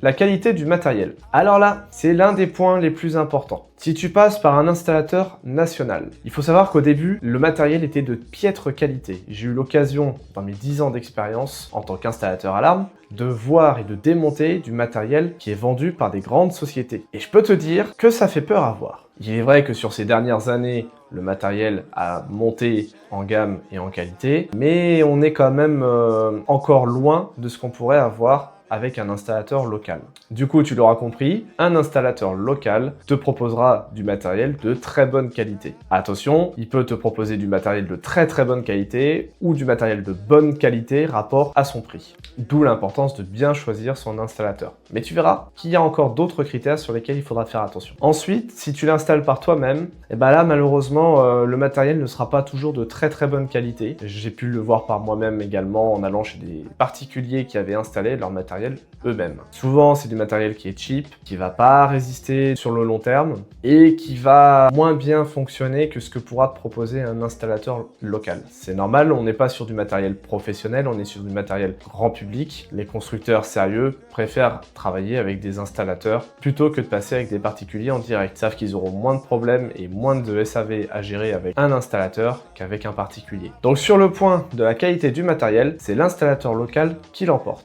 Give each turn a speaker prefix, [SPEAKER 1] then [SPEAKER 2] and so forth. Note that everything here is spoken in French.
[SPEAKER 1] La qualité du matériel. Alors là, c'est l'un des points les plus importants. Si tu passes par un installateur national, il faut savoir qu'au début, le matériel était de piètre qualité. J'ai eu l'occasion, dans mes 10 ans d'expérience en tant qu'installateur alarme, de voir et de démonter du matériel qui est vendu par des grandes sociétés. Et je peux te dire que ça fait peur à voir. Il est vrai que sur ces dernières années, le matériel a monté en gamme et en qualité, mais on est quand même encore loin de ce qu'on pourrait avoir avec un installateur local. Du coup, tu l'auras compris, un installateur local te proposera du matériel de très bonne qualité. Attention, il peut te proposer du matériel de très bonne qualité ou du matériel de bonne qualité rapport à son prix. D'où l'importance de bien choisir son installateur. Mais tu verras qu'il y a encore d'autres critères sur lesquels il faudra faire attention. Ensuite, si tu l'installes par toi-même, et ben là malheureusement le matériel ne sera pas toujours de très bonne qualité. J'ai pu le voir par moi-même également en allant chez des particuliers qui avaient installé leur matériel eux-mêmes. Souvent, c'est du matériel qui est cheap, qui va pas résister sur le long terme et qui va moins bien fonctionner que ce que pourra te proposer un installateur local. C'est normal, on n'est pas sur du matériel professionnel, on est sur du matériel grand public. Les constructeurs sérieux préfèrent travailler avec des installateurs plutôt que de passer avec des particuliers en direct. Ils savent qu'ils auront moins de problèmes et moins de SAV à gérer avec un installateur qu'avec un particulier. Donc sur le point de la qualité du matériel, c'est l'installateur local qui l'emporte.